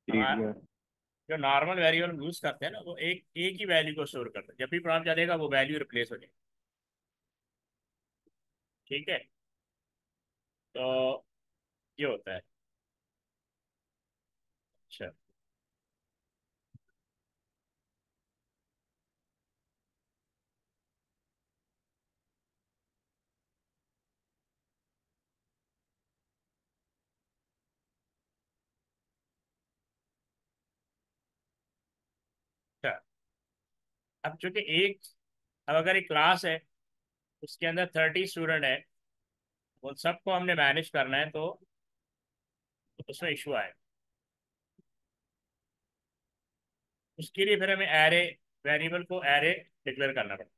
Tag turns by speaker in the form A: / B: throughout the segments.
A: ठीक
B: हमारा
A: है।
B: जो नॉर्मल वेरिएबल यूज करते हैं ना, वो एक एक ही वैल्यू को स्टोर करते हैं। जब भी प्रॉम्प्ट चलेगा वो वैल्यू रिप्लेस हो जाएगी। ठीक है। तो ये होता है। अच्छा। अच्छा, अब चूंकि अब अगर एक क्लास है, उसके अंदर 30 स्टूडेंट है, उन सबको हमने मैनेज करना है, तो उसमें इशू आए। उसके लिए फिर हमें एरे, वेरिएबल को एरे डिक्लेयर करना पड़ता है।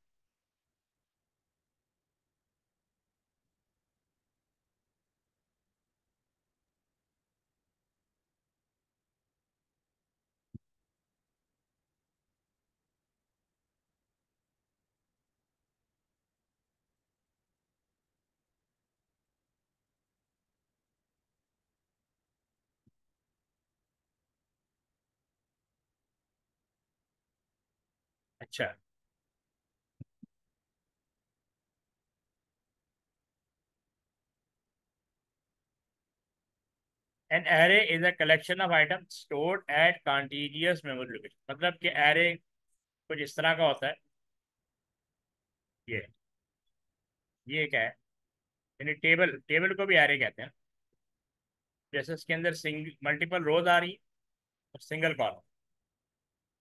B: अच्छा। N array is a collection of item stored at contiguous memory location. मतलब कि एरे कुछ इस तरह का होता है। ये ये क्या है? यानी टेबल, टेबल को भी एरे कहते हैं। जैसे इसके अंदर सिंगल मल्टीपल रोज आ रही है और सिंगल कॉलम,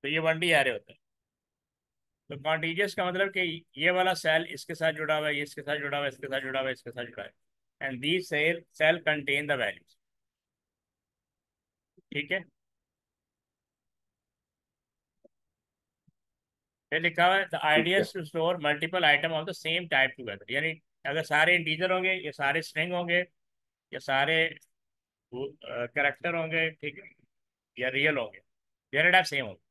B: तो ये वन डी एरे होता है। तो कॉन्टिजियस का मतलब कि ये वाला सेल इसके साथ जुड़ा हुआ है, ये इसके साथ जुड़ा हुआ है, इसके साथ जुड़ा हुआ है, इसके साथ जुड़ा है। And these cell contain the values. ठीक है। फिर लिखा हुआ है द
A: ठीक
B: आइडिया
A: है।
B: To store multiple item of the same type together. यानी अगर सारे इंटीजर होंगे, ये सारे स्ट्रिंग होंगे, ये सारे करेक्टर होंगे, ठीक है, या रियल होंगे, डेटा टाइप सेम होंगे।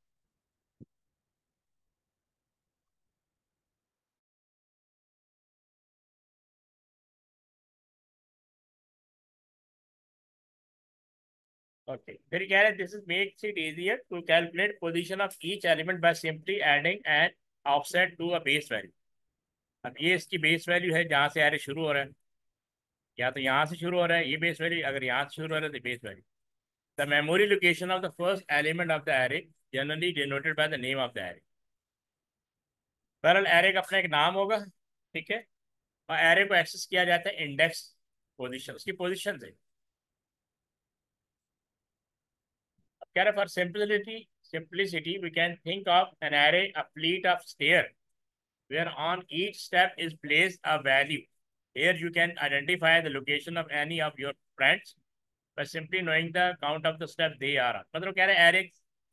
B: ओके, फिर कह रहे हैं this is makes it easier to calculate position of each element by simply adding an offset to a base value. अब ये इसकी बेस वैल्यू है जहाँ से एरे शुरू हो रहा है। या तो यहाँ से शुरू हो रहा है ये बेस वैल्यू, अगर यहाँ से शुरू हो रहा है तो base value. The memory location of the first element of the array generally denoted by the name of the array. बहरहाल एरे का अपना एक नाम होगा। ठीक है। और एरे को एक्सेस किया जाता है इंडेक्स पोजीशन, उसकी पोजीशन से। अब कह रहे for simplicity we can think of an array a fleet of stair where on each step is placed a value. Here you can identify the location of any of your friends by simply knowing the count of the steps they are on. मतलब कह रहे हैं array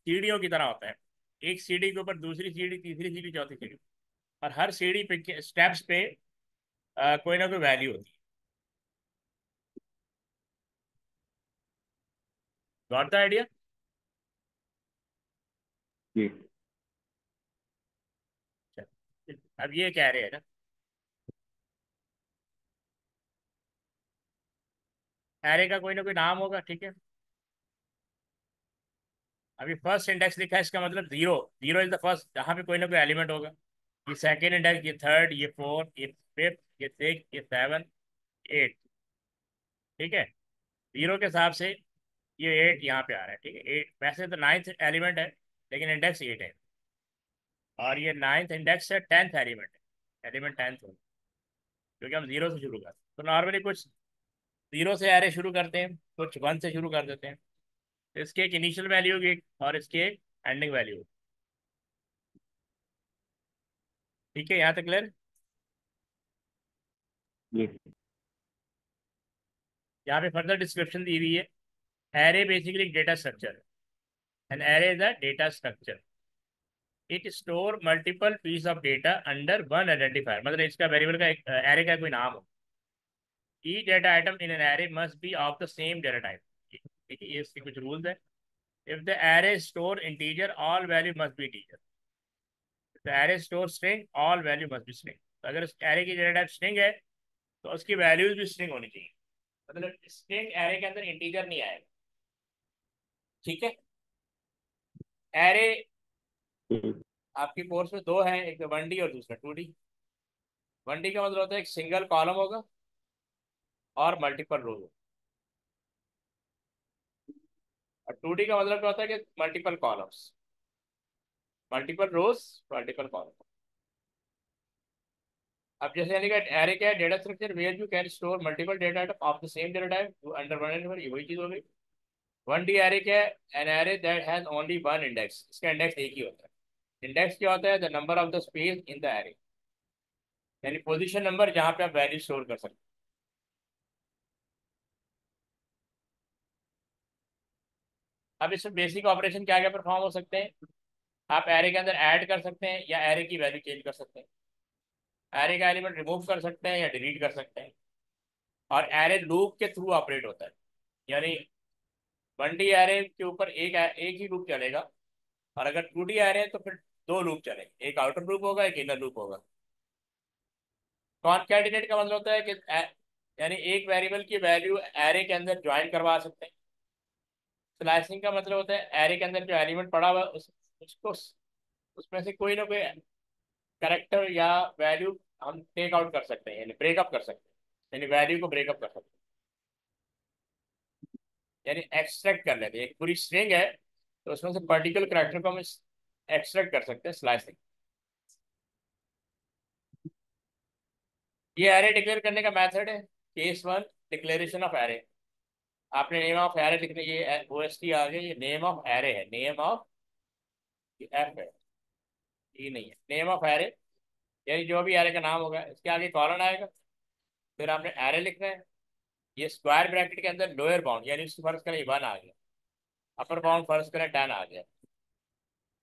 B: सीढ़ियों की तरह होता है। एक सीढ़ी के ऊपर दूसरी सीढ़ी, तीसरी सीढ़ी, चौथी सीढ़ी, और हर सीढ़ी पे स्टेप्स पे कोई ना कोई वैल्यू होती है। Got the idea?
A: जी।
B: अब ये कह रहे हैं ना, एरे का कोई ना कोई नाम होगा। ठीक है। अभी फर्स्ट इंडेक्स लिखा है, इसका मतलब zero. Zero is the first, जहाँ पे कोई ना कोई एलिमेंट होगा। ये सेकेंड इंडेक्स, ये थर्ड, ये फोर्थ, ये फिफ्थ, ये सिक्स, ये सेवन, एट। ठीक है। जीरो के हिसाब से ये एट यहाँ पे आ रहा है। ठीक है, एट वैसे तो नाइन्थ एलिमेंट है, लेकिन इंडेक्स एट है। और ये नाइन्थ इंडेक्स है, टेंथ एलिमेंट है, एलिमेंट टेंथ होगा, क्योंकि हम जीरो से शुरू करते हैं। तो नॉर्मली कुछ जीरो से एरे शुरू करते हैं, कुछ वन से शुरू कर देते हैं। तो इसकी एक इनिशियल वैल्यू होगी और इसकी एक एंडिंग वैल्यू होगी। ठीक है, यहाँ तक क्लियर?
A: जी।
B: यहाँ पे फर्दर डिस्क्रिप्शन दी हुई है। एरे बेसिकली डेटा स्ट्रक्चर है। An array is a data structure. It store multiple piece of data under one identifier. मतलब इसका वेरिएबल का एक एरे का कोई नाम हो। Each data item in an array must be of the same data type. ठीक है, ये इसके कुछ रूल्स है। If the array store integer all value must be integer. The array store string all value must be string. तो अगर उस array की डेटा टाइप स्ट्रिंग है, तो उसकी वैल्यूज भी स्ट्रिंग होनी चाहिए। मतलब स्ट्रिंग एरे के अंदर इंटीजर नहीं आएगा। ठीक है। एरे
A: हम्म।
B: आपकी कोर्स में दो हैं, एक तो 1D और दूसरा 2D। 1D का मतलब होता है एक सिंगल कॉलम होगा और मल्टीपल रो। और 2D का मतलब क्या होता है कि multiple columns, multiple rows, multiple column. अब जैसे यानी कि एरे क्या है, data structure where you can store multiple data item of the same data type under one and ये वही चीज हो गई। 1D एरे क्या है, an array that has only one index, इसका इंडेक्स एक ही होता है। इंडेक्स क्या होता है, the number of the space in the array, यानी पोजीशन नंबर जहाँ पे आप वैल्यू स्टोर कर सकते हैं। अब इसमें बेसिक ऑपरेशन क्या क्या परफॉर्म हो सकते हैं, आप एरे के अंदर ऐड कर सकते हैं या एरे की वैल्यू चेंज कर सकते हैं, एरे का एलिमेंट रिमूव कर सकते हैं या डिलीट कर सकते हैं। और एरे लूप के थ्रू ऑपरेट होता है, यानी 1D एरे के ऊपर एक ही लूप चलेगा, और अगर 2D एरे है तो फिर दो लूप चलेंगे, एक आउटर लूप होगा एक इनर लूप होगा। कॉनकैटिनेट का मतलब होता है कि यानी एक वेरिएबल की वैल्यू एरे के अंदर ज्वाइन करवा सकते हैं। स्लाइसिंग का मतलब होता है एरे के अंदर जो एलिमेंट पड़ा हुआ है उसको उसमें से कोई ना कोई करेक्टर या वैल्यू हम टेक आउट कर सकते हैं, यानी ब्रेकअप कर सकते हैं, यानी वैल्यू को ब्रेकअप कर सकते हैं, यानी एक्सट्रैक्ट कर लेते हैं। एक पूरी स्ट्रिंग है तो उसमें से पर्टिकुलर करेक्टर को हम एक्सट्रैक्ट कर सकते हैं, स्लाइसिंग। ये एरे डिक्लेयर करने का मेथड है case one, declaration of array. आपने नेम ऑफ एरे लिखने, ये ओएसटी आ गया, ये नेम ऑफ एरे है, नेम ऑफ एफ है, ये नहीं है नेम ऑफ एरे, यानी जो भी एरे का नाम होगा इसके आगे कॉलन आएगा, फिर आपने एरे लिखना है। ये स्क्वायर ब्रैकेट के अंदर लोअर बाउंड, यानी उसकी फर्ज करें 1 आ गया, अपर बाउंड फर्ज करें 10 आ गया।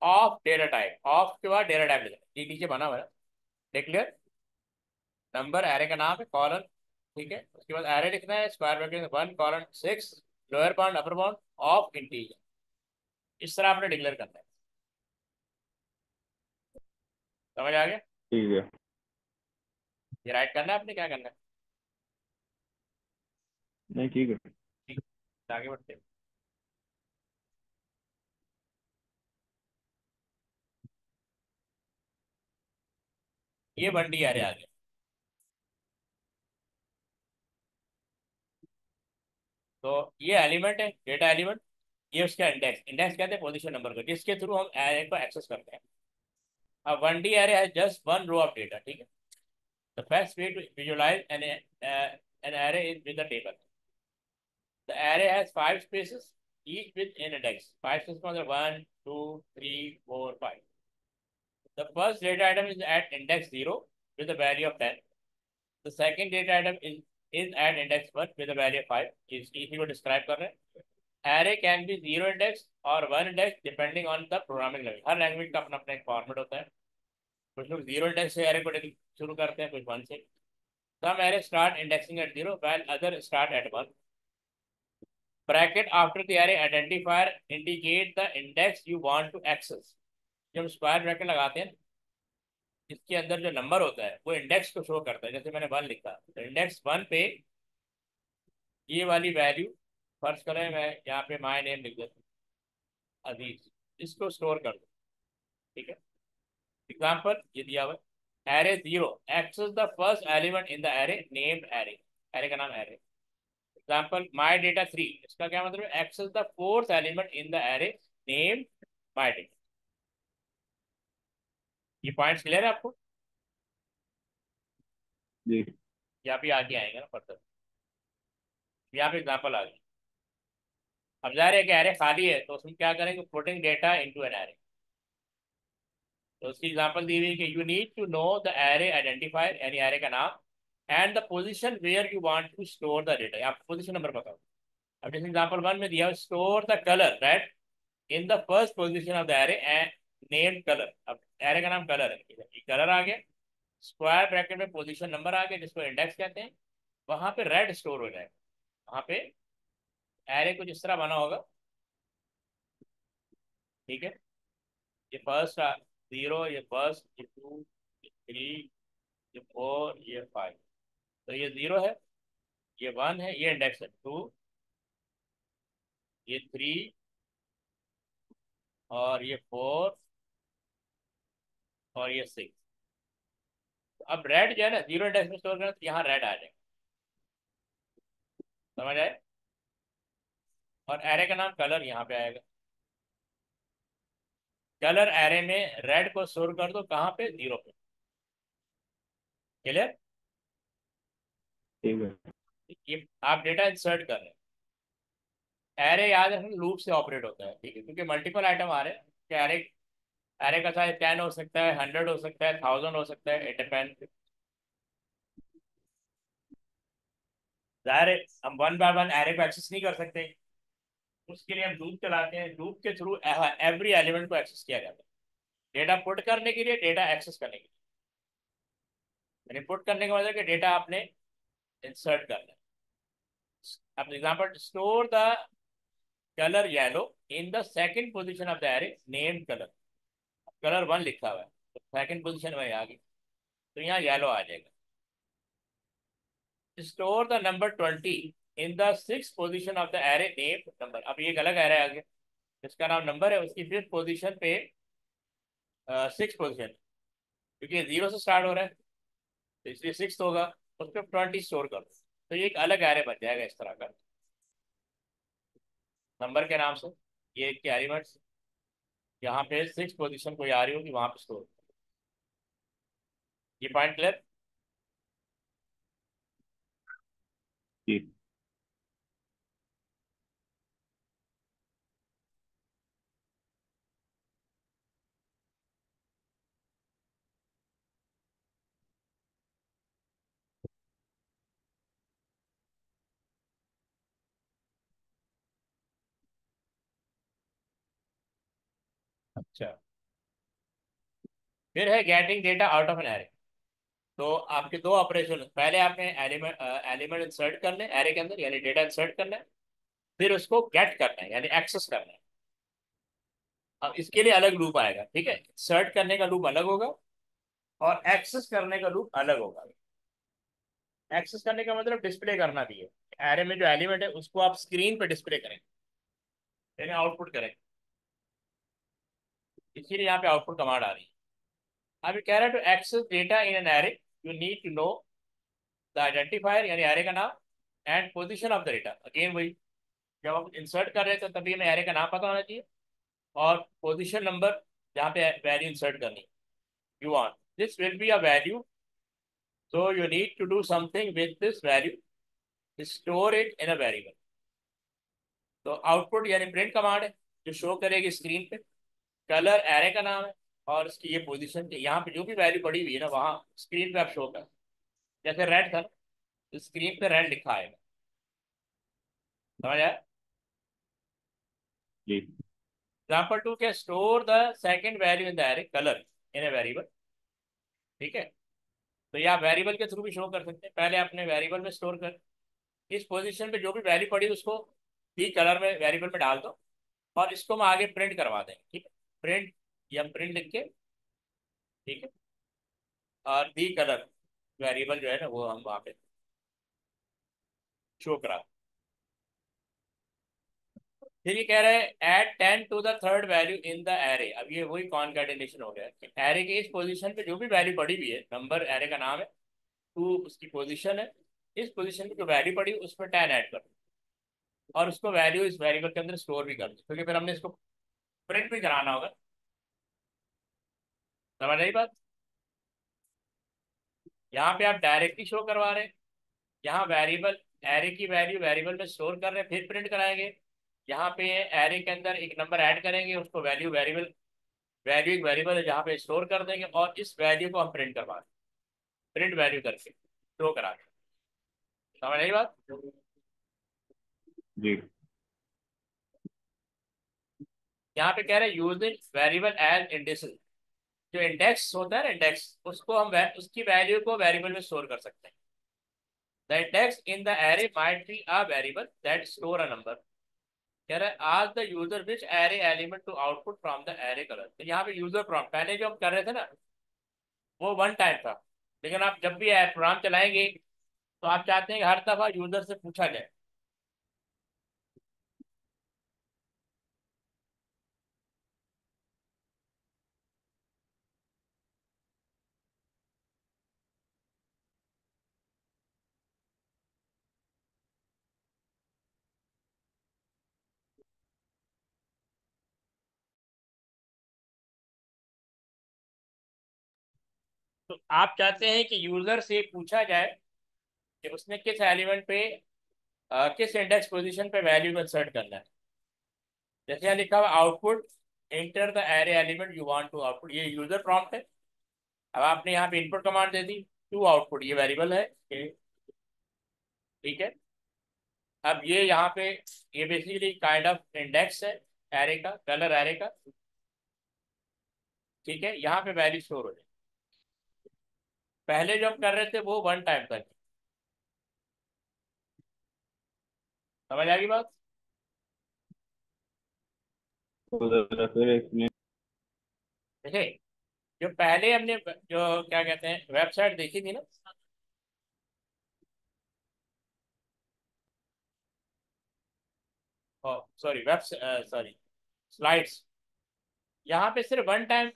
B: ऑफ डेटा टाइप, ऑफ के बाद डेटा टाइप लिखना, ये नीचे बना हुआ है डिक्लेयर नंबर, एरे का नाम है कॉलन, ठीक है। उसके बाद एरे लिखना है square bracket 1:6 lower bound upper bound of integer, इस तरह आपने डिक्लेयर करना है। समझ आ गया?
A: ठीक है।
B: ये राइट करना है आपने, क्या करना है?
A: नहीं, ठीक है।
B: ठीक, आगे बढ़ते हैं। ये 1D एरे आ गया, तो ये एलिमेंट है, डेटा एलिमेंट। ये उसका इंडेक्स, इंडेक्स कहते हैं पोजीशन नंबर को, जिसके थ्रू हम एरे को एक्सेस करते हैं। अब 1D array has just one row of data, ठीक है। The best way to visualise an array is with the table. The array has 5 spaces each with an index, 5 spaces मतलब 1 2 3 4 5। The first data item is at index 0 with a value of 10. The second data item is at index 1 with a value of 5। इसी को describe कर रहे हैं। Array can be 0 index और 1 index depending on the programming language, her language का अपना अपना एक फॉर्मेट होता है। कुछ लोग 0 इंडेक्स से एरे को शुरू करते हैं, कुछ 1 से। Some array start indexing at 0 while other start at 1। Bracket after the array identifier indicate the index you want to access. जब स्क्वायर ब्रैकेट लगाते हैं, इसके अंदर जो नंबर होता है वो इंडेक्स को शो करता है, जैसे मैंने 1 लिखा तो इंडेक्स 1 पे ये वाली वैल्यू, फर्ज करें मैं यहाँ पे माय नेम लिख देता हूँ अजीज, इसको स्टोर कर दो, ठीक है। एग्जाम्पल ये दिया हुआ है, array 0 access the first element in the array named array, array का नाम एरे। एग्जाम्पल माय डेटा 3, इसका क्या मतलब है, access the fourth element in the array named my data. ये पॉइंट्स क्लियर है आपको?
A: जी।
B: यहाँ पे आगे आएंगे ना फर्दर, यहाँ पे एग्जाम्पल आ गई। अब जाहिर है कि एरे खाली है तो उसमें क्या करेंगे, putting data into an array. तो उसकी एग्जांपल दी हुई कि you need to know the array identifier, यानी एरे का नाम, and the position where you want to store the data, आप पोजीशन नंबर बताओ। अब जैसे एग्जांपल 1 में दिया store the colour red in the first position of the array and name colour. अब एरे का नाम कलर है, ये कलर आ गया, स्क्वायर ब्रैकेट में पोजीशन नंबर आ गया जिसको इंडेक्स कहते हैं, वहां पे रेड स्टोर हो जाएगा। वहां पे एरे कुछ इस तरह बना होगा, ठीक है। ये फर्स्ट 0, ये फर्स्ट, ये 2, ये 3, ये 4, ये 5। तो ये 0 है, ये 1 है, ये इंडेक्स है 2, ये 3, और ये 4 और ये 6। अब रेड जो है ना, जीरो इंडेक्स में स्टोर करना तो यहाँ रेड आ जाएगा, समझ आए। और एरे का नाम कलर यहाँ पे आएगा। कलर एरे में रेड को स्टोर कर दो, कहाँ पे, 0 पे। क्लियर।
A: ठीक है।
B: ये आप डेटा इंसर्ट कर रहे हैं। एरे याद रखना लूप से ऑपरेट होता है, ठीक है, क्योंकि मल्टीपल आइटम आ रहे हैं कि एरे, एरे का साइज 10 हो सकता है, 100 हो सकता है, 1000 हो सकता है, इट डिपेंड। जाहिर है हम वन बाय वन एरे को एक्सेस नहीं कर सकते, उसके लिए हम लूप चलाते हैं। लूप के थ्रू एवरी एलिमेंट को एक्सेस किया जाता है, डेटा पुट करने के लिए, डेटा एक्सेस करने के लिए। यानी पुट करने का मतलब कि डेटा आपने इंसर्ट करना है। अब example, store the colour yellow in the second position of the array name colour. Colour 1 लिखा हुआ है तो सेकंड पोजीशन में आ गई, तो यहाँ येलो आ जाएगा। Store the number 20 in the six position of the array name number. अब ये एक अलग एरे आ गया, जिसका नाम नंबर है, उसकी फिफ्थ पोजीशन पे, सिक्स पोजीशन, क्योंकि 0 से स्टार्ट हो रहा है तो इसलिए सिक्स होगा, उस पर 20 स्टोर कर दो, तो ये एक अलग एरे बन जाएगा इस तरह का, नंबर के नाम से। ये एक एलिमेंट्स यहाँ पे सिक्स पोजीशन कोई आ रही होगी वहां पे स्टोर। ये पॉइंट क्लियर।
A: जी।
B: अच्छा, फिर है getting data out of an array. तो आपके दो ऑपरेशन, पहले आपने एलिमेंट एलिमेंट इंसर्ट करना है एरे के अंदर, यानी डेटा इंसर्ट करना है, फिर उसको गेट करना है यानी एक्सेस करना है। अब इसके लिए अलग लूप आएगा, ठीक है, इंसर्ट करने का लूप अलग होगा और एक्सेस करने का लूप अलग होगा। एक्सेस करने का मतलब डिस्प्ले करना भी है, एरे में जो एलिमेंट है उसको आप स्क्रीन पे डिस्प्ले करेंगे, यानी आउटपुट करेंगे, इसीलिए यहाँ पे आउटपुट कमांड आ रही है। अब ये कह रहा है, to access data in an array you need to know the identifier यानी एरे का नाम, and position of the data. Again वही, जब आप इंसर्ट कर रहे थे तभी हमें एरे का नाम पता होना चाहिए और पोजीशन नंबर जहाँ पे वैल्यू इंसर्ट करनी you want, this will be a value, so you need to do something with this value, store it in a variable। तो आउटपुट यानी प्रिंट कमांड है जो शो करेगी स्क्रीन पे, कलर एरे का नाम है और इसकी ये पोजीशन, यहाँ पे जो भी वैल्यू पड़ी हुई है ना वहाँ स्क्रीन पे आप शो कर, जैसे रेड था तो स्क्रीन पे रेड लिखा आएगा, समझ आया।
A: जी।
B: एग्जाम्पल 2 क्या, store the second value in the array colour in a variable, ठीक है। तो ये आप वेरिएबल के थ्रू भी शो कर सकते हैं, पहले अपने वेरिएबल में स्टोर कर, इस पोजीशन पे जो भी वैल्यू पड़ी उसको भी कलर में वेरिएबल में डाल दो और इसको हम आगे प्रिंट करवा देंगे, ठीक है, प्रिंट या प्रिंट लिख के, ठीक है, और दी कलर वेरिएबल जो है ना वो हम वहाँ पे शो करा। फिर ये कह रहा है add 10 to the third value in the array. अब ये वही कॉनकैटिनेशन हो गया कि एरे के इस पोजीशन पे जो भी वैल्यू पड़ी हुई है, नंबर एरे का नाम है, टू उसकी पोजीशन है, इस पोजीशन पे जो वैल्यू पड़ी उस पर 10 ऐड कर और उसको वैल्यू इस वेरिएबल के अंदर स्टोर भी कर दो, क्योंकि फिर हमने इसको प्रिंट भी कराना होगा, समझ आई बात। यहाँ पे आप डायरेक्टली शो करवा रहे हैं, यहाँ वेरिएबल एरे की वैल्यू वेरिएबल में स्टोर कर रहे हैं फिर प्रिंट कराएंगे, यहाँ पे एरे के अंदर एक नंबर ऐड करेंगे उसको वैल्यू वेरिएबल, वैल्यू एक वेरिएबल है जहाँ पे स्टोर कर देंगे और इस वैल्यू को हम प्रिंट करवा दें, प्रिंट वैल्यू करके शो करा दें, समझ आई बात।
A: जी।
B: यहाँ पे कह रहे हैं यूजिंग वेरिएबल एज इंडेक्सेस, जो इंडेक्स होता है ना इंडेक्स, उसको हम उसकी वैल्यू को वेरिएबल में स्टोर कर सकते हैं। The index in the array might be a variable that store a number. कह रहा है ask the user which array element to output from the array colour. तो यहाँ पे यूजर प्रॉम्प्ट पहले जो हम कर रहे थे ना वो वन टाइम था, लेकिन आप जब भी प्रोग्राम चलाएंगे तो आप चाहते हैं कि हर दफा यूजर से पूछा जाए। तो आप चाहते हैं कि यूजर से पूछा जाए कि उसने किस एलिमेंट पे किस इंडेक्स पोजीशन पे वैल्यू को इंसर्ट करना है। जैसे यहाँ लिखा हुआ output, enter the array element you want to output, ये यूजर प्रॉम्प्ट है। अब आपने यहाँ पे इनपुट कमांड दे दी टू आउटपुट, ये वेरिएबल है ठीक है। अब ये यहाँ पे ये बेसिकली काइंड ऑफ इंडेक्स है एरे का, कलर एरे का, ठीक है। यहाँ पे वैल्यू स्टोर हो जाए। पहले जो हम कर रहे थे वो वन टाइम कर, समझ आ गई बात।
A: तो जरा फिर एक्सप्लेन।
B: देखिए, जो पहले हमने जो क्या कहते हैं वेबसाइट देखी थी ना, सॉरी वेब सॉरी स्लाइड्स, यहाँ पे सिर्फ वन टाइम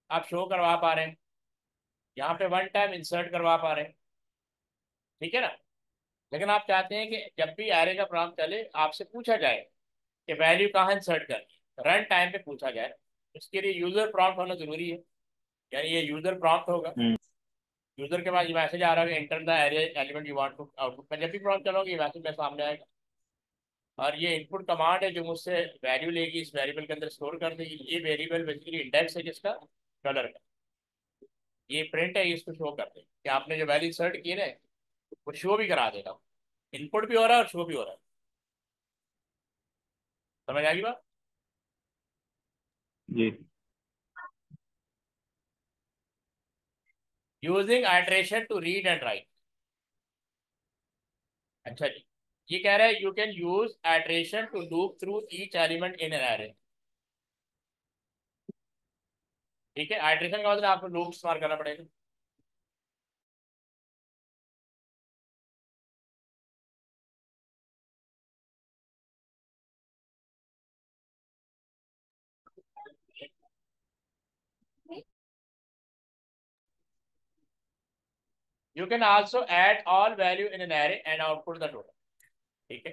B: आप शो करवा पा रहे हैं, यहाँ पे वन टाइम इंसर्ट करवा पा रहे हैं, ठीक है ना। लेकिन आप चाहते हैं कि जब भी एरे का प्रोग्राम चले आपसे पूछा जाए कि वैल्यू कहाँ इंसर्ट करनी है, रन टाइम पे पूछा जाए। इसके लिए यूजर प्रॉम्प्ट होना जरूरी है, यानी ये यूजर प्रॉम्प्ट होगा।
A: हम्म।
B: यूजर के पास ये मैसेज आ रहा है enter the array element you want to output, मैं जब भी प्रॉम्प्ट चलाऊंगी ये मैसेज मेरे सामने आएगा। और ये इनपुट कमांड है जो मुझसे वैल्यू लेगी, इस वेरिएबल के अंदर स्टोर कर देगी। ये वेरिएबल बेसिकली इंडेक्स है जिसका, कलर का, ये प्रिंट है, ये इसको शो कर देगा कि आपने जो वैल्यू सर्ट की है वो शो भी करा देगा। इनपुट भी हो रहा है और शो भी हो रहा है। समझ आ गई बात।
A: जी।
B: Using iteration to read and write. अच्छा जी, ये कह रहा है you can use iteration to loop through each element in an array. ठीक है, आइट्रेशन का मतलब आपको लूप इस्तेमाल करना पड़ेगा। You can also add all value in an array and output the total. ठीक है,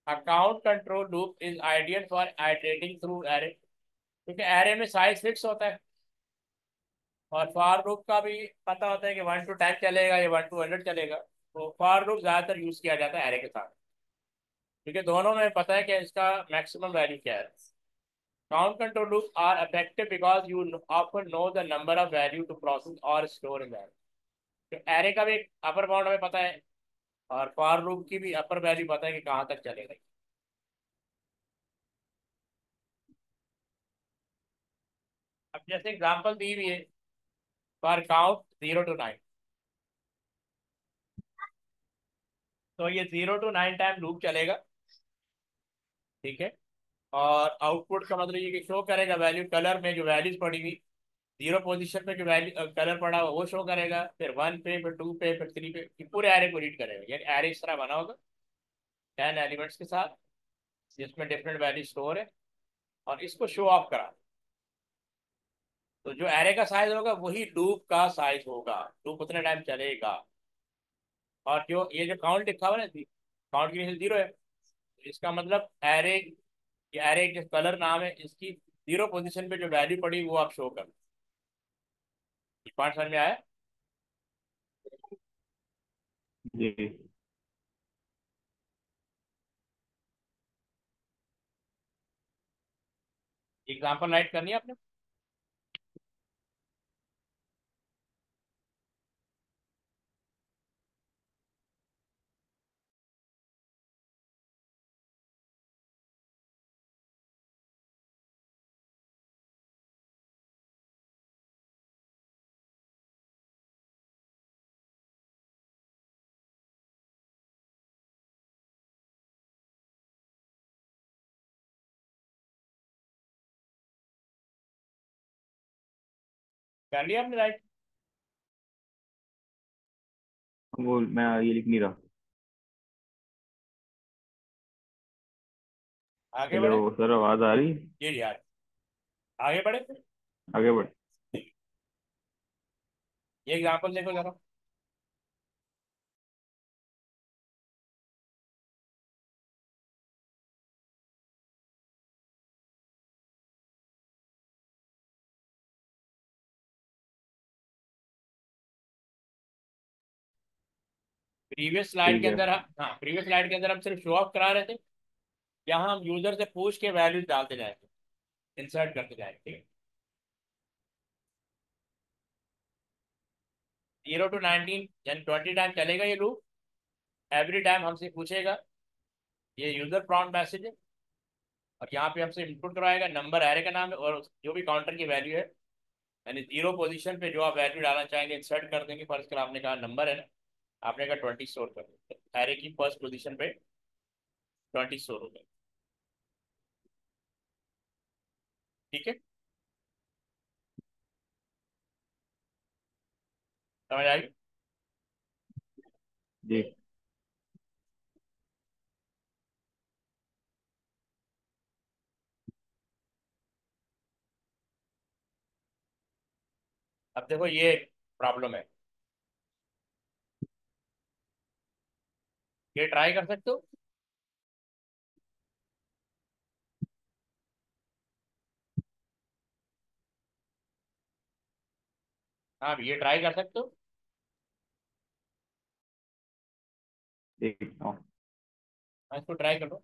B: account control loop is ideal for iterating through array, क्योंकि एरे में साइज फिक्स होता है। और फॉर लूप का भी पता होता है कि 1 to 10 चलेगा या 1 to 100 चलेगा। तो फॉर लूप ज़्यादातर यूज़ किया जाता है एरे के साथ, क्योंकि दोनों में पता है कि इसका मैक्सिमम वैल्यू क्या है। Count control loop are effective because you often know the number of value to process और स्टोर इन एरे। तो एरे का भी एक अपर बाउंड हमें पता है, और फॉर लूप की भी अपर वैल्यू पता है कि कहाँ तक चलेगा। अब जैसे एग्जांपल दी हुई है, फॉर काउंट 0 to 9, तो ये 0 to 9 टाइम लूप चलेगा, ठीक है। और आउटपुट का मतलब ये कि शो करेगा वैल्यू, कलर में जो वैल्यूज पड़ी हुई, 0 पोजीशन पे जो वैल्यू कलर पड़ा हुआ वो शो करेगा, फिर 1 पे, फिर 2 पे, फिर 3 पे, कि पूरे एरे को रीड करेगा। यानी एरे इस तरह बना होगा 10 एलिमेंट्स के साथ, जिसमें डिफरेंट वैल्यू स्टोर है, और इसको शो ऑफ करा। तो जो एरे का साइज होगा वही लूप का साइज होगा, लूप उतने टाइम चलेगा। और जो ये जो काउंट लिखा हुआ है ना, काउंट की वजह 0 है, तो इसका मतलब एरे, ये एरे जो कलर नाम है इसकी 0 पोजीशन पे जो वैल्यू पड़ी वो आप शो कर। पार्ट समझ में आया।
A: जी।
B: एग्जाम्पल राइट करनी है आपने। कर लिया आपने राइट।
A: वो मैं ये लिख नहीं रहा।
B: आगे
A: हेलो
B: बढ़े।
A: सर, आवाज आ रही?
B: जी यार, आगे बढ़े।
A: आगे बढ़।
B: ये एग्जाम्पल देखो जरा। प्रीवियस स्लाइड
A: ठीक
B: के
A: है।
B: अंदर हाँ, प्रीवियस स्लाइड के अंदर हम सिर्फ शो ऑफ करा रहे थे। यहाँ हम यूजर से पूछ के वैल्यू डालते जाएंगे, इंसर्ट करते जाएंगे, ठीक है। 0 to 19 यानी 20 टाइम चलेगा ये लूप। एवरी टाइम हमसे पूछेगा, ये यूजर प्रॉम्प्ट मैसेज है, और यहाँ पे हमसे इनपुट करवाएगा, नंबर एरे का नाम है, और जो भी काउंटर की वैल्यू है, यानी 0 पोजीशन पे जो आप वैल्यू डालना चाहेंगे इंसर्ट कर देंगे। फर्स्ट कर आपने कहा नंबर है ना, आपने कहा 20 स्टोर कर देंगे, एरे की फर्स्ट पोजीशन पे 20 स्टोर हो गए। ठीक है, समझ आई?
A: जी।
B: अब देखो ये प्रॉब्लम है, ये ट्राई कर सकते हो। हाँ, ये ट्राई कर सकते हो।
A: देखता हूँ।
B: हाँ, इसको ट्राई करो।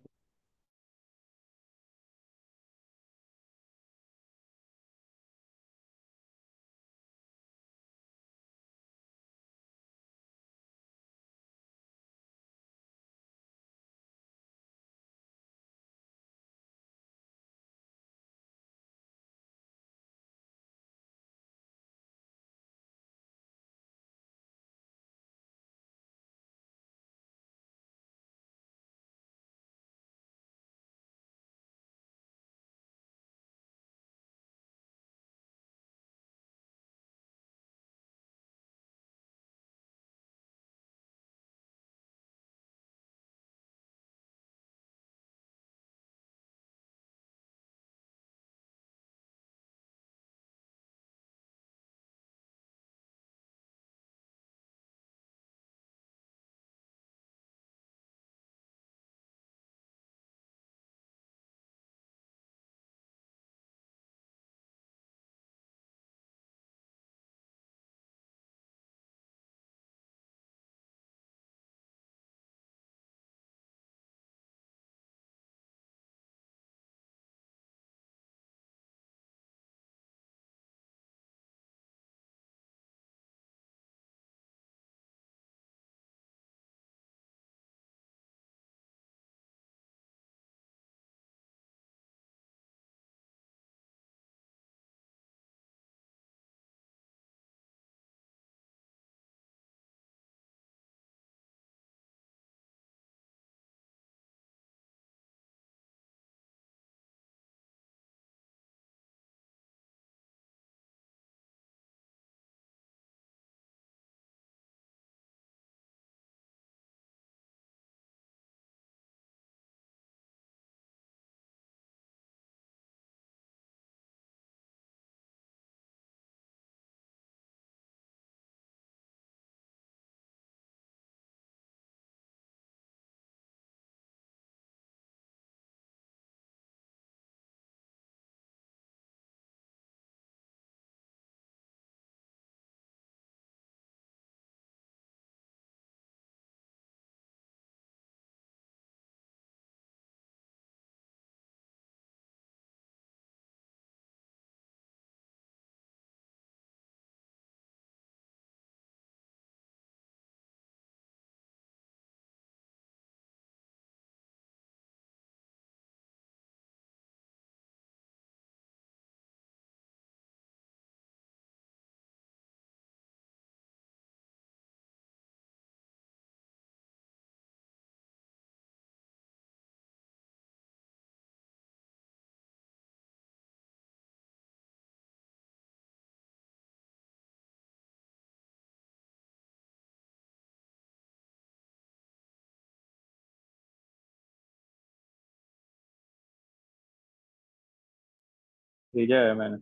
A: भेजा है मैंने।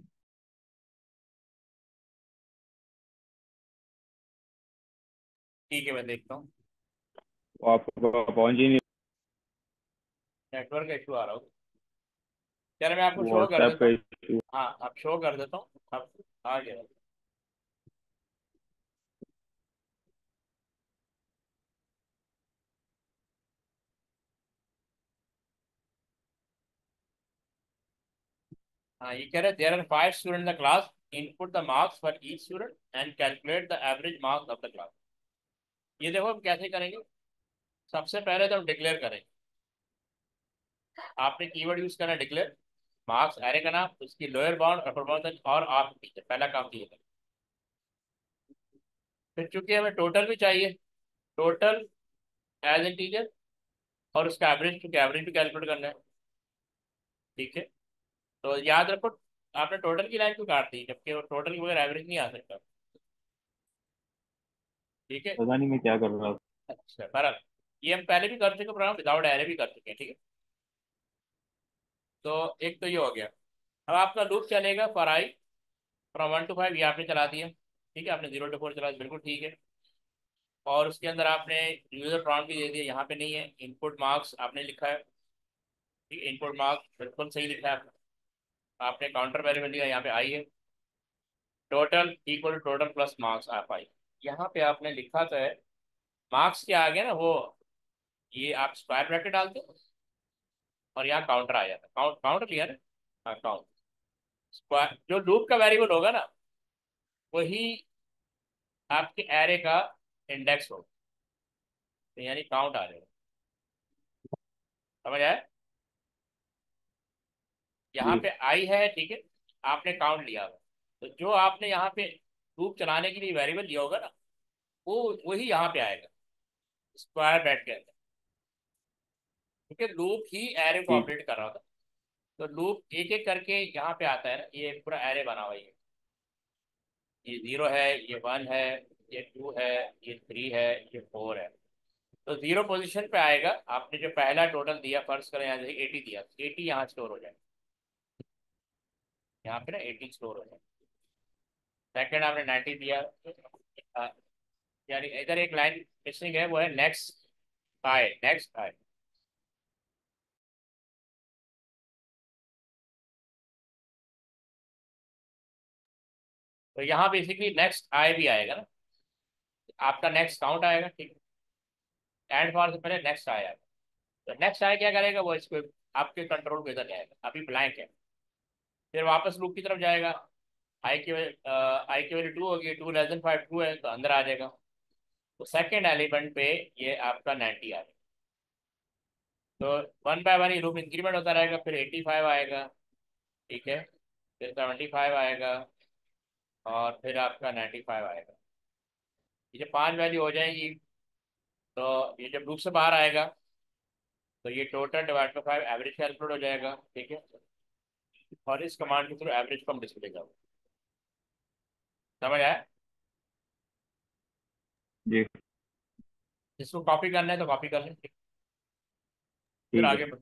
B: ठीक है, मैं देखता हूँ।
A: वो आपको पहुंच ही नहीं।
B: नेटवर्क का इशू आ रहा हो। चलो मैं आपको शो कर
A: व्हाट्सएप
B: देता
A: का
B: हूँ।
A: इशू।
B: हाँ, अब शो कर देता हूँ। अब आ गया। हाँ, ये कह रहे there are 5 student in the class, input the marks for each student and calculate the average marks of the class. ये देखो हम कैसे करेंगे। सबसे पहले तो हम डिक्लेयर करेंगे। आपने कीवर्ड यूज करना डिक्लेयर, मार्क्स एरे का नाम, उसकी लोअर बाउंड, अपर बाउंड और आप टीचर, पहला काम किया था। फिर चूंकि हमें टोटल भी चाहिए, टोटल एज इंटीजर, और उसका एवरेज, क्योंकि एवरेज भी कैलकुलेट करना है। ठीक है, तो याद रखो, आपने टोटल की लाइन क्यों काट दी, जबकि वो टोटल के बगैर एवरेज नहीं आ सकता। ठीक है।
A: पता नहीं मैं क्या कर रहा था।
B: अच्छा, बराबर। ये हम पहले भी कर चुके प्रोग्राम, विदाउट एरे भी कर चुके हैं। ठीक है, तो एक तो ये हो गया। अब आपका लूप चलेगा फॉर आई फ्रॉम 1 to 5, ये आपने चला दिया। ठीक है, आपने 0 to 4 चला दिया, बिल्कुल ठीक है। और उसके अंदर आपने यूजर प्रॉम्प्ट भी दे दिया, यहाँ पे नहीं है। इनपुट मार्क्स आपने लिखा है। ठीक है, इनपुट मार्क्स बिल्कुल सही लिखा है। आपने काउंटर वेरिएबल दिया, यहाँ पे आई है। Total equal total plus marks आप आई। यहाँ पे आपने लिखा तो है, मार्क्स के आगे ना वो, ये आप स्क्वायर ब्रैकेट डालते हो और यहाँ काउंटर आ जाता है। काउंटर लिया ना, हाँ काउंट। स्क्वायर जो लूप का वेरिएबल होगा ना, वही आपके एरे का इंडेक्स होगा। तो यानी काउंट आ जाएगा। समझ आया? यहाँ
A: जी।
B: पे आई है, ठीक है, आपने काउंट लिया हुआ। तो जो आपने यहाँ पे लूप चलाने के लिए वेरिएबल लिया होगा ना, वो वही यहाँ पे आएगा, स्क्वायर ब्रैकेट के अंदर। क्योंकि लूप ही एरे को
A: ठीक।
B: अपडेट कर रहा था। तो लूप एक एक करके यहाँ पे आता है ना, ये पूरा एरे बना हुआ है। ये 0 है, ये 1 है, ये 2 है, ये 3 है, ये 4 है। तो 0 पोजीशन पे आएगा। आपने जो पहला टोटल दिया, फर्ज करें यहाँ 80 दिया, 80 यहाँ स्टोर हो जाए। यहाँ पे ना 80 स्टोर हो जाए। सेकंड आपने 90 दिया, यानी इधर एक लाइन मिसिंग है, वो है नेक्स्ट आए, नेक्स्ट आए। तो यहाँ बेसिकली नेक्स्ट आए भी आएगा ना, आपका नेक्स्ट काउंट आएगा। ठीक है, एंड फॉर से पहले नेक्स्ट आएगा। तो नेक्स्ट आए क्या करेगा, वो इसको आपके कंट्रोल को इधर ले आएगा, अभी ब्लैंक है। फिर वापस लूप की तरफ जाएगा। आई की वैल्यू 2 होगी, 2 <5 2 है, तो अंदर आ जाएगा। तो सेकेंड एलिमेंट पे ये आपका 90 आ जाएगा। तो 1 by 1 ही लूप इंक्रीमेंट होता रहेगा। फिर 85 आएगा। ठीक है, फिर 75 आएगा, और फिर आपका 95 आएगा। ये जब 5 वैल्यू हो जाएगी, तो ये जब लूप से बाहर आएगा, तो ये total divide by 5 average calculate हो जाएगा। ठीक है, और इस कमांड के थ्रू एवरेज को हम डिस्प्ले करेंगे। समझ आया?
A: जी।
B: इसको कॉपी करना है तो कॉपी कर लें, फिर
A: ठीक
B: आगे
A: है।
B: बढ़।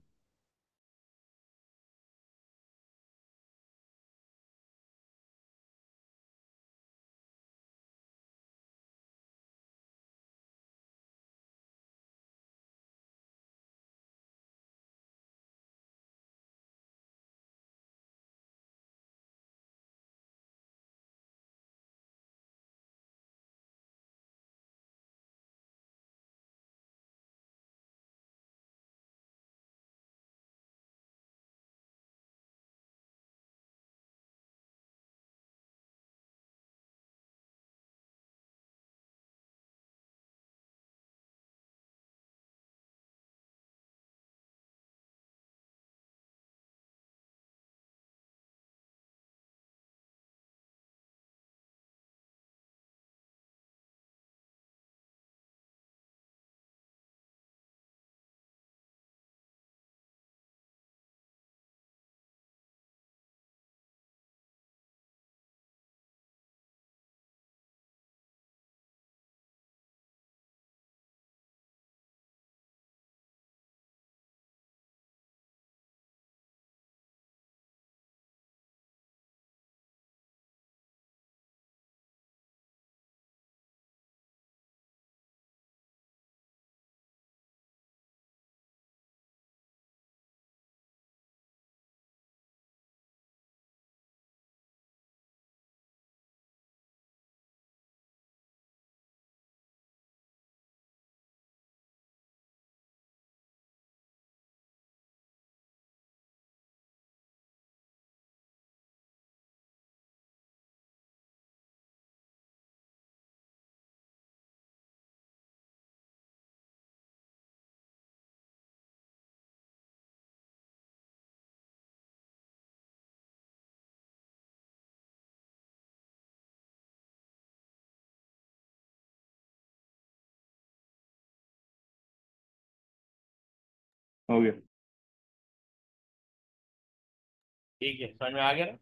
A: हो गया।
B: ठीक है, समझ में आ गया ना?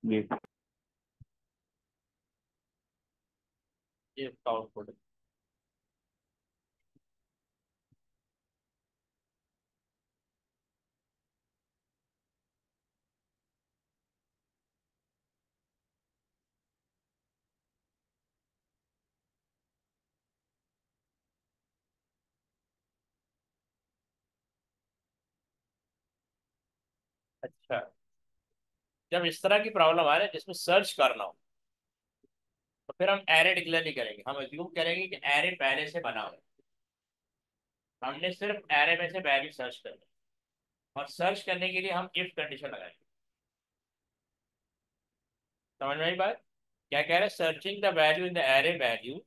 A: जी।
B: ये इसका आउटपुट है। अच्छा, जब इस तरह की प्रॉब्लम आ रही है जिसमें सर्च करना हो, तो फिर हम एरे डिक्लेयर नहीं करेंगे, हम अज्यूम करेंगे कि एरे पहले से बना हुआ है। हमने सिर्फ एरे में से वैल्यू सर्च करनी है, और सर्च करने के लिए हम इफ कंडीशन लगाएंगे। समझ में आई बात? क्या कह रहे हैं? Searching the value in the array value,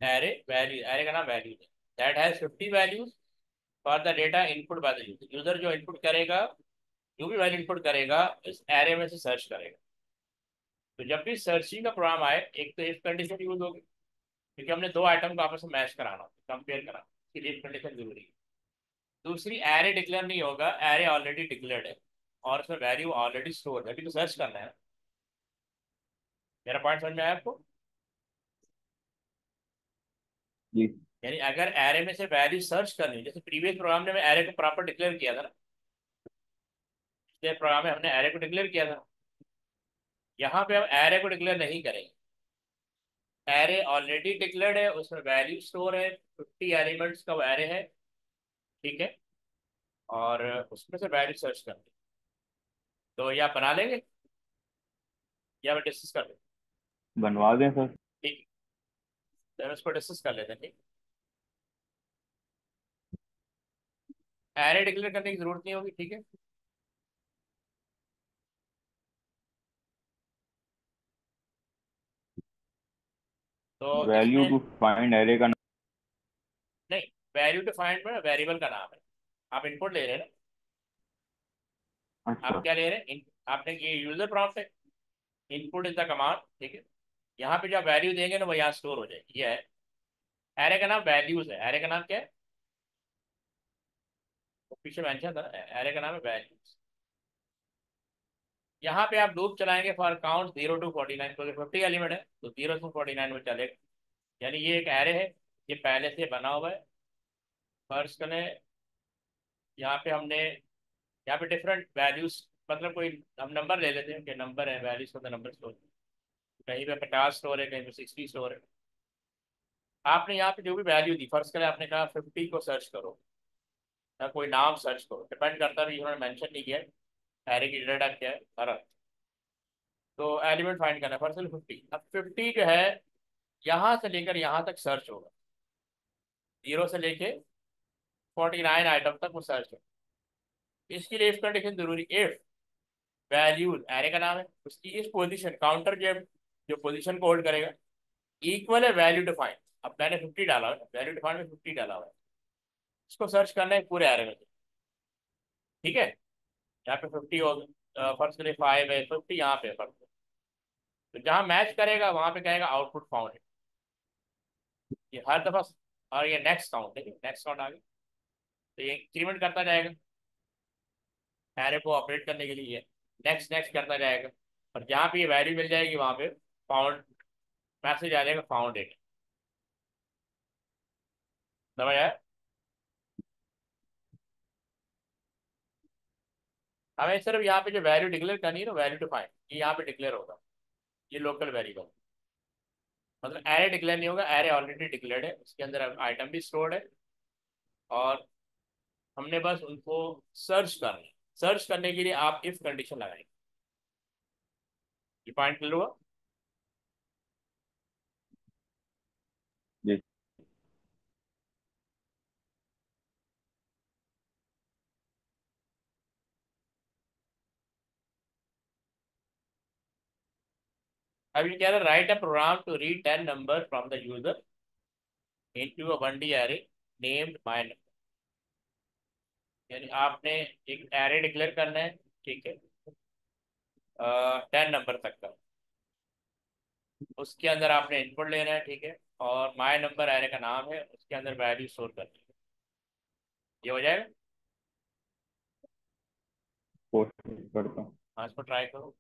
B: array value, array का नाम वैल्यू है, that has 50 values for the data input by the user. User जो इनपुट करेगा, जो भी वैल्यू इनपुट करेगा, इस एरे में से सर्च करेगा। तो जब भी सर्चिंग का प्रोग्राम आए, एक तो इफ कंडीशन यूज होगी, क्योंकि हमने दो आइटम को आपस में मैच कराना, कंपेयर कराना, इसके लिए इफ कंडीशन जरूरी है। दूसरी, एरे डिक्लेयर नहीं होगा, एरे ऑलरेडी डिक्लेयर्ड है और उसमें वैल्यू ऑलरेडी स्टोर है, अभी तो सर्च करना है। मेरा पॉइंट समझ में आया आपको?
A: जी।
B: यानी अगर एरे में से वैल्यू सर्च करनी है, जैसे प्रीवियस प्रोग्राम में एरे को प्रॉपर डिक्लेयर किया था ना, पिछले प्रोग्राम में हमने एरे को डिक्लेयर किया था, यहाँ पे हम एरे को डिक्लेयर नहीं करेंगे। एरे ऑलरेडी डिक्लेयर्ड है, उसमें वैल्यू स्टोर है, 50 एलिमेंट्स का वो एरे है, ठीक है, और उसमें से वैल्यू सर्च करनी है। तो ये आप बना लेंगे या मैं डिस्कस कर लें?
A: बनवा दें सर।
B: ठीक है, तो हम इसको डिस्कस कर लेते हैं, ठीक। एरे डिक्लेयर करने की जरूरत नहीं होगी, ठीक है। तो
A: वैल्यू
B: इसमें
A: टू फाइंड एरे का
B: नहीं, वैल्यू डिफाइंड में वेरिएबल का नाम है। आप इनपुट ले रहे हैं ना, आप
A: अच्छा।
B: क्या ले रहे हैं? आपने ये यूजर प्रॉम्प्ट है, इनपुट इज द कमांड, ठीक है। यहाँ पे जो आप वैल्यू देंगे ना, वो यहाँ स्टोर हो जाएगी, ये है। एरे का नाम वैल्यूज है, एरे का नाम क्या है? वो पीछे मेंशन था, एरे का नाम है वैल्यूज। यहाँ पे आप लूप चलाएंगे फॉर काउंट 0 to 49, क्योंकि 50 एलिमेंट है तो 0 to 49 में चलेगा। यानी ये एक एरे है, ये पहले से बना हुआ है। फर्स्ट करें, यहाँ पे हमने, यहाँ पे डिफरेंट वैल्यूज, मतलब कोई हम नंबर ले लेते हैं कि नंबर है, वैल्यूज का नंबर स्टोर, कहीं पे 50 स्टोर है, कहीं पे 60 स्टोर है। आपने यहाँ पे जो भी वैल्यू दी, फर्स्ट करें आपने कहा 50 को सर्च करो, या कोई नाम सर्च करो, डिपेंड करता है, उन्होंने मेंशन नहीं किया है एरे की डाटा क्या है हरा। तो एलिमेंट फाइंड करना है, फर्स्ट 50, अब 50 जो है यहाँ से लेकर यहाँ तक सर्च होगा, 0 से लेके 49 आइटम तक वो सर्च होगा। इसके लिए इफ कंडीशन जरूरी, इफ वैल्यूज, एरे का नाम है, उसकी इस पोजीशन, काउंटर जो पोजीशन को होल्ड करेगा, इक्वल है वैल्यू डिफाइन। अब मैंने 50 डाला है, वैल्यू डिफाइन में 50 डाला हुआ है, इसको सर्च करना है पूरे एरे में से, ठीक है। यहाँ पे 50 हो गया, फर्स्ट के लिए 5 है, 50 यहाँ पे फर्स्ट, तो जहाँ मैच करेगा वहां पे कहेगा आउटपुट फाउंड, ये हर दफा। और ये नेक्स्ट काउंट, देखिए नेक्स्ट काउंट आ गया, तो ये इंक्रीमेंट करता जाएगा एरे को ऑपरेट करने के लिए, नेक्स्ट नेक्स्ट करता जाएगा, और जहाँ पे ये वैल्यू मिल जाएगी वहां पे फाउंड मैसेज आ जाएगा, फाउंड इट। समझ आया? हमें सिर्फ यहाँ पे जो वैल्यू डिक्लेयर करनी है ना, वैल्यू टू फाइंड, ये यहाँ पे डिक्लेयर होगा, ये लोकल वेरिएबल, मतलब एरे डिक्लेयर नहीं होगा, एरे ऑलरेडी डिक्लेयर्ड है, उसके अंदर आइटम भी स्टोर्ड है, और हमने बस उनको सर्च करना है। सर्च करने के लिए आप इफ कंडीशन लगाएंगे। ये पॉइंट क्लियर हुआ?
A: जी।
B: अब ये कह रहा है write a program to read 10 number from the user into a 1D array named my number. यानी आपने एक एरे डिक्लेयर करना है, ठीक है, 10 नंबर तक का, उसके अंदर आपने इनपुट लेना है, ठीक है, और माय नंबर एरे का नाम है, उसके अंदर वैल्यू स्टोर करनी है। ये हो जाएगा।
A: कोशिश करता हूँ।
B: हाँ, इसको ट्राई करो।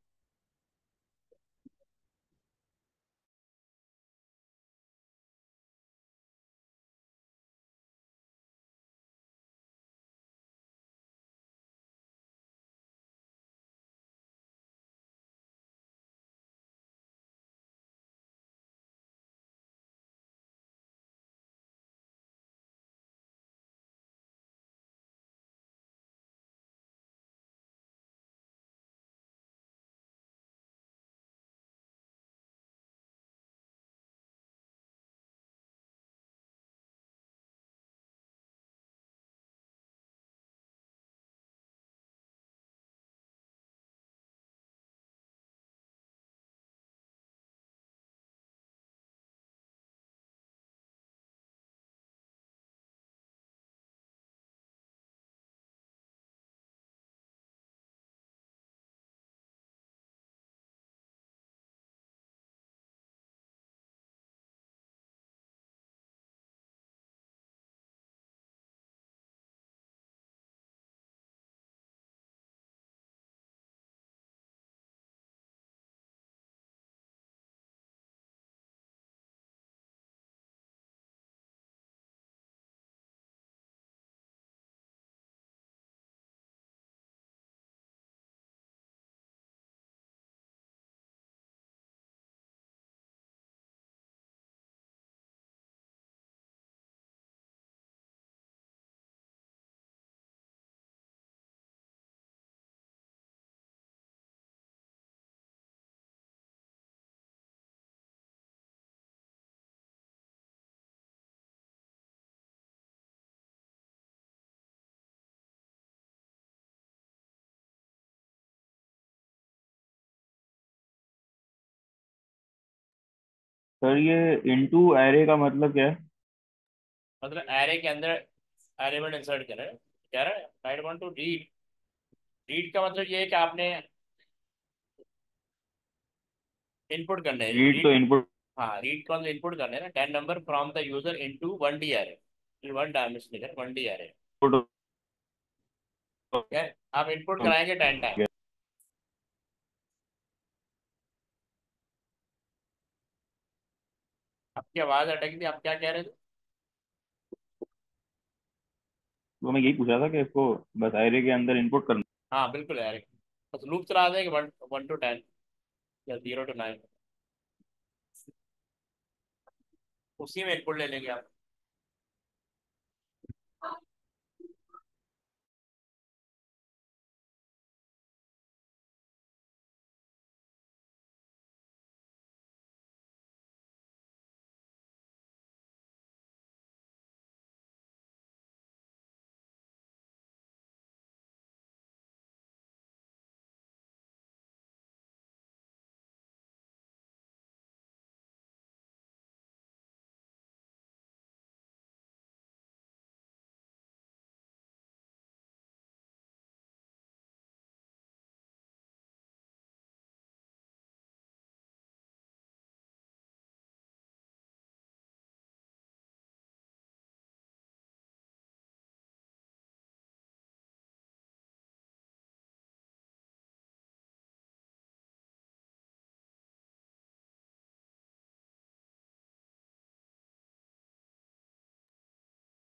A: सर ये इनटू एरे का मतलब क्या है?
B: मतलब एरे के अंदर एलिमेंट इंसर्ट कर रहे हैं, कह रहा है right one two read. Read का मतलब ये है कि आपने इनपुट करने हैं
A: रीड तो
B: रीड।
A: इनपुट।
B: हाँ, रीड का इनपुट करने हैं ना, 10 number from the user into one D array, one dimensional one D array. ठीक है, आप इनपुट कराएंगे 10 टाइम। आपकी आवाज अटक थी, आप क्या कह रहे थे?
A: तो मैं यही पूछा था कि इसको बस एरे के अंदर इनपुट करना।
B: हाँ बिल्कुल यार, बस लूप चला देंगे 1 1 to 10 या 0 to 9, उसी में इनपुट ले लेंगे आप।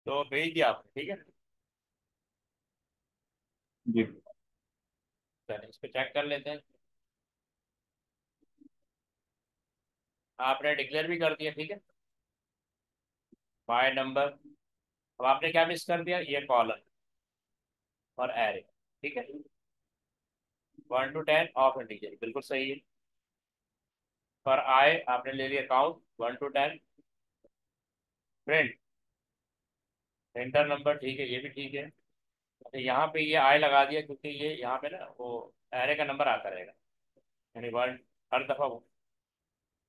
B: तो भेज दिया आपने, ठीक है।
A: जी।
B: चलिए इसको चेक कर लेते हैं। आपने डिक्लेयर भी कर दिया, ठीक है, बाय नंबर। अब आपने क्या मिस कर दिया, ये कॉलम और एरे, ठीक है। 1 to 10 ऑफ इंटीजर बिल्कुल सही है। पर आए आपने ले लिया count 1 to 10। Print enter number, ठीक है, ये भी ठीक है। अच्छा, यहाँ पे ये आई लगा दिया क्योंकि ये यहाँ पे ना वो एरे का नंबर आता रहेगा, यानी वन, हर दफा वो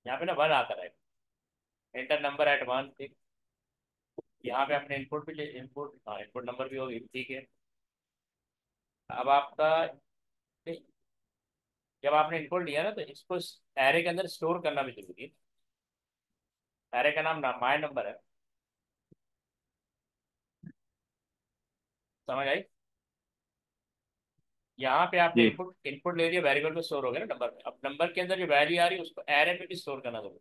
B: यहाँ पे ना वन आता रहेगा। एंटर नंबर एट वन, ठीक। यहाँ पे अपने इनपुट भी ले, इनपुट, हाँ इनपुट नंबर भी होगी, ठीक है। अब आपका, जब आपने इनपुट लिया ना तो इसको एरे के अंदर स्टोर करना भी जरूरी है। एरे का नाम माय नंबर है। समझ आई? यहाँ पे आपने
A: जी।
B: इनपुट इनपुट ले लिया, वेरिएबल में स्टोर हो गया ना नंबर में। अब नंबर के अंदर जो वैल्यू आ रही है उसको एरे में भी स्टोर करना जरूरी।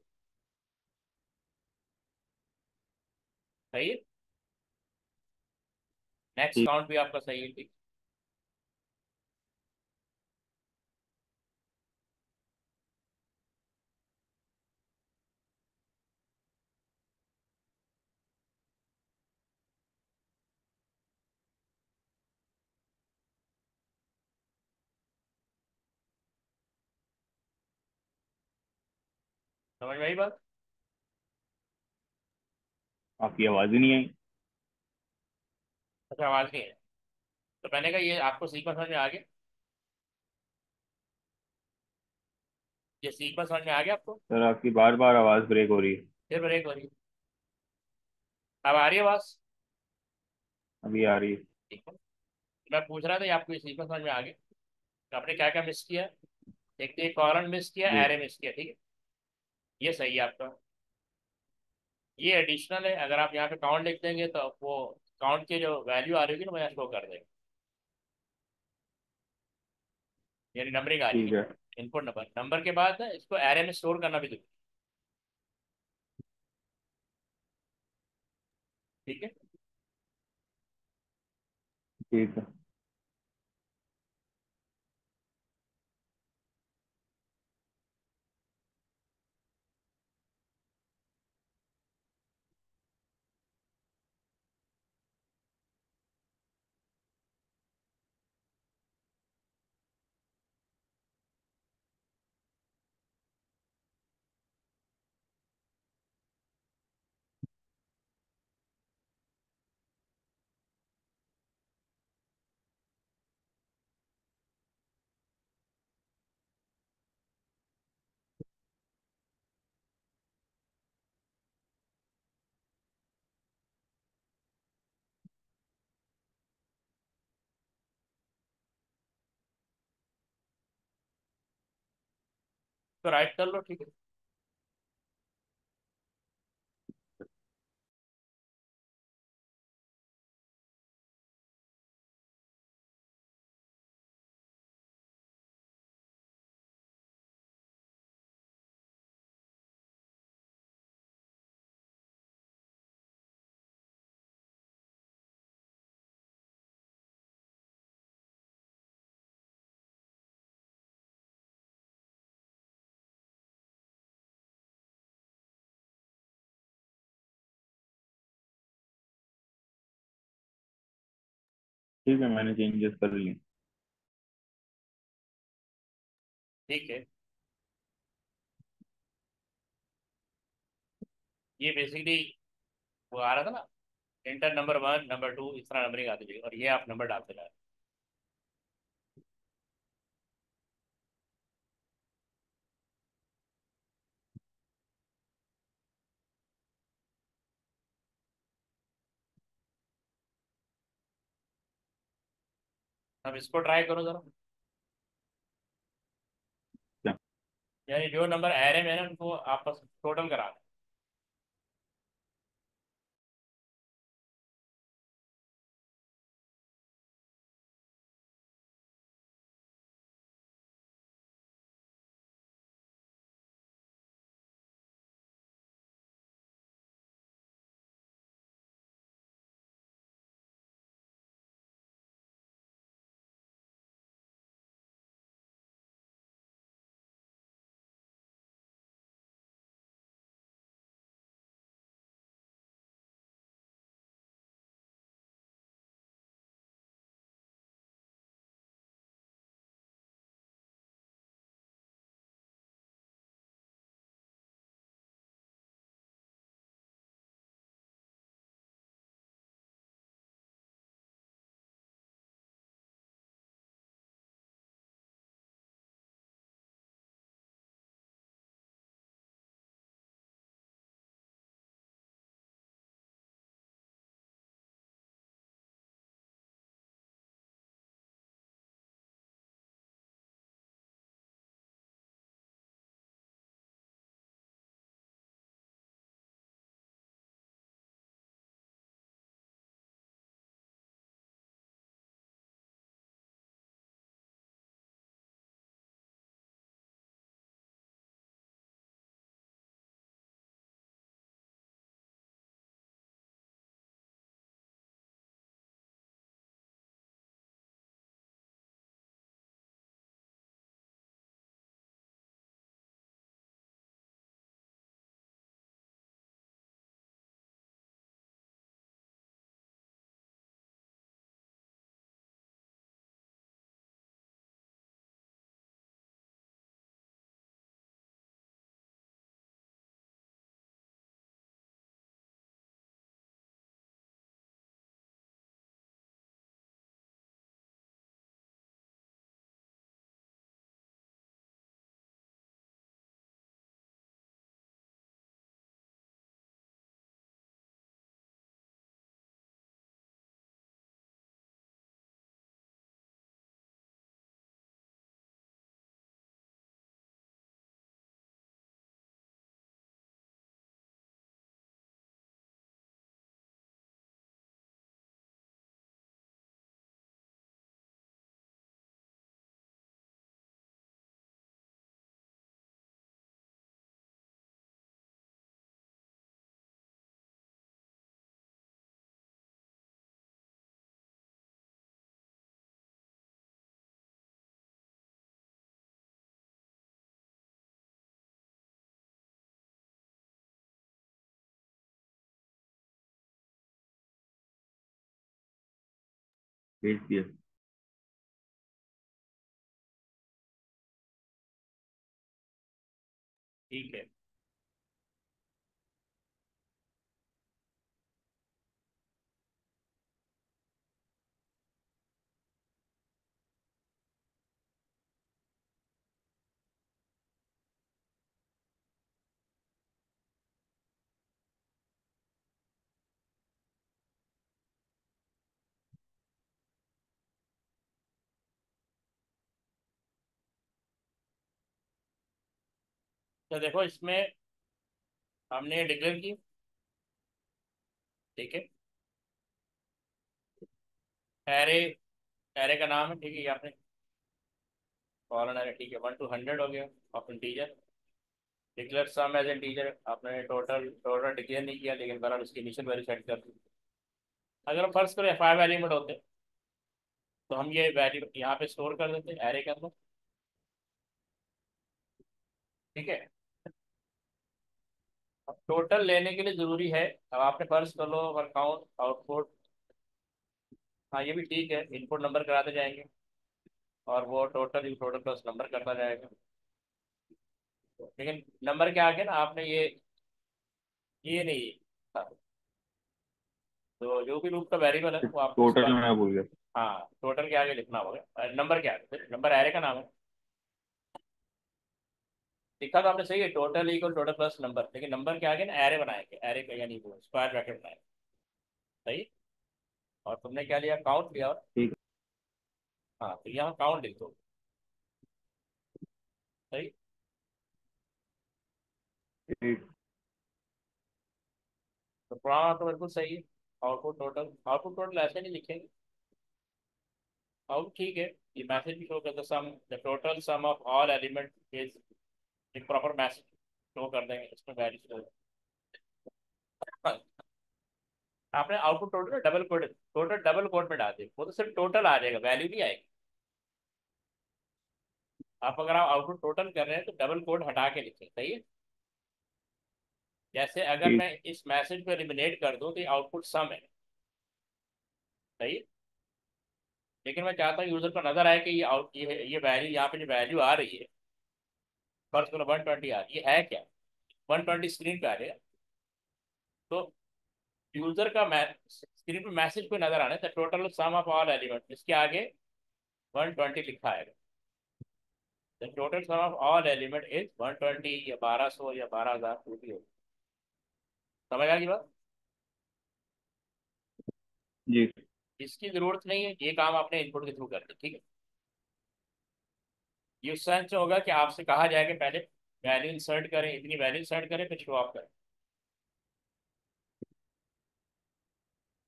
B: सही है। नेक्स्ट
A: ठीक।
B: काउंट भी आपका सही है, ठीक। समझ में आई बात?
A: आपकी आवाज ही नहीं आई।
B: अच्छा, आवाज नहीं है। तो मैंने कहा ये आपको सीक्वेंस समझ में आ गया? ये सीक्वेंस समझ में आ गया आपको?
A: सर आपकी बार बार आवाज ब्रेक हो रही है।
B: फिर ब्रेक हो रही है। अब आ रही है आवाज?
A: अभी आ रही है।
B: ठीक है। मैं पूछ रहा था ये आपको ये सीक्वेंस समझ में आ गया? तो आपने क्या क्या मिस किया? एक तो ये कॉलन मिस किया,
A: जी।
B: एरे मिस किया, ठीक है। ये सही है आपका। ये एडिशनल है, अगर आप यहाँ पे काउंट लिख देंगे तो वो काउंट की जो वैल्यू आ रही होगी ना वो यहाँ शो कर देगा, यानी नंबरिंग आ रही
A: ठीक
B: है।
A: है।
B: इनपुट नंबर, नंबर के बाद ना इसको एरे में स्टोर करना भी जरूरी। ठीक है।
A: ठीक है।
B: तो राइट कर लो, ठीक है।
A: ठीक है, मैंने चेंजेस कर लिए।
B: ठीक है। ये बेसिकली वो आ रहा था ना, inter number one number two इस तरह नंबरिंग आती थी, और ये आप नंबर डालते जा रहे हैं। अब इसको ट्राई करो जरा।
A: क्या?
B: यानी जो नंबर एरे में है ना उनको आपस टोटल करा दें।
A: भेज दिया।
B: ठीक है। तो देखो इसमें हमने डिक्लेयर की, ठीक है। एरे, एरे का नाम है, ठीक है, ये आपने कॉलन एरे, ठीक है, 1 to 100 हो गया of integer. Declare sum as integer, आपने टोटल टोटल डिक्लेयर नहीं किया, लेकिन बहरहाल उसकी इनिशियल वैल्यू सेट कर दी। अगर हम फर्स्ट करें 5 एलिमेंट होते तो हम ये वैल्यू यहाँ पे स्टोर कर देते एरे के अंदर, ठीक है। अब टोटल लेने के लिए जरूरी है, अब आपने फर्स्ट कर लो और काउंट आउटपुट, हाँ ये भी ठीक है, इनपुट नंबर कराते जाएंगे और वो टोटल टोटल प्लस नंबर करता जाएगा। लेकिन नंबर के आगे ना आपने ये नहीं, हाँ, तो जो भी लूप का वेरिएबल है वो आपको उसका,
A: टोटल मैं भूल गया।
B: हाँ टोटल के आगे लिखना होगा, नंबर के आगे, नंबर एरे का नाम है। लिखा तो आपने सही है, total equal total plus number, लेकिन नंबर के आगे ना एरे बनाएंगे, एरे का यानी वो स्क्वायर ब्रैकेट बनाएंगे, सही। और तुमने क्या लिया, काउंट लिया, और
A: ठीक
B: हाँ तो यहाँ काउंट लिख दो, सही।
A: है। ठीक।
B: तो पुराना तो बिल्कुल सही है। आउटपुट टोटल, आउटपुट टोटल ऐसे नहीं लिखेंगे, आउट ठीक है। ये मैसेज भी शो करता, sum the total sum of all element is, एक प्रॉपर मैसेज शो कर देंगे इसमें वैल्यू। आपने output total double quote, total double quote में डाल दिया, वो तो सिर्फ टोटल आ जाएगा, वैल्यू नहीं आएगी। आप अगर आप आउटपुट टोटल कर रहे हैं तो डबल कोड हटा के लिखें, सही है। जैसे अगर
A: ठीक।
B: मैं इस मैसेज को एलिमिनेट कर दूं तो आउटपुट सम है, सही है। लेकिन मैं चाहता हूँ यूजर को नजर आए कि ये वैल्यू, यहाँ पे जो वैल्यू आ रही है, फर्स्ट करो 120 आ रही है क्या, 120 स्क्रीन पे आ रही है। तो यूजर का स्क्रीन पे मैसेज को नजर आने तो total sum of all element, इसके आगे 120 लिखा है। The total sum of all element is 120 या 1200 या 12,000, जो भी हो। समझ आ गई बात।
A: जी।
B: इसकी जरूरत नहीं है, ये काम आपने इनपुट के थ्रू कर दिया, ठीक है। ये उस सेंस में होगा कि आपसे कहा जाएगा पहले वैल्यू इंसर्ट करें, इतनी वैल्यू इंसर्ट करें, फिर शो ऑफ करें।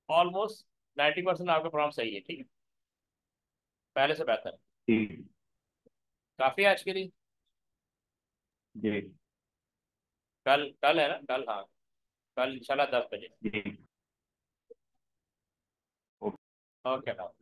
B: ऑलमोस्ट 90% आपका प्रॉब्लम सही है, ठीक है, पहले से बेहतर है।
A: ठीक।
B: काफी है आज के लिए।
A: जी।
B: कल कल है ना, कल, हाँ, कल इंशाल्लाह 10 बजे।
A: जी।
B: ओके।
A: ओके।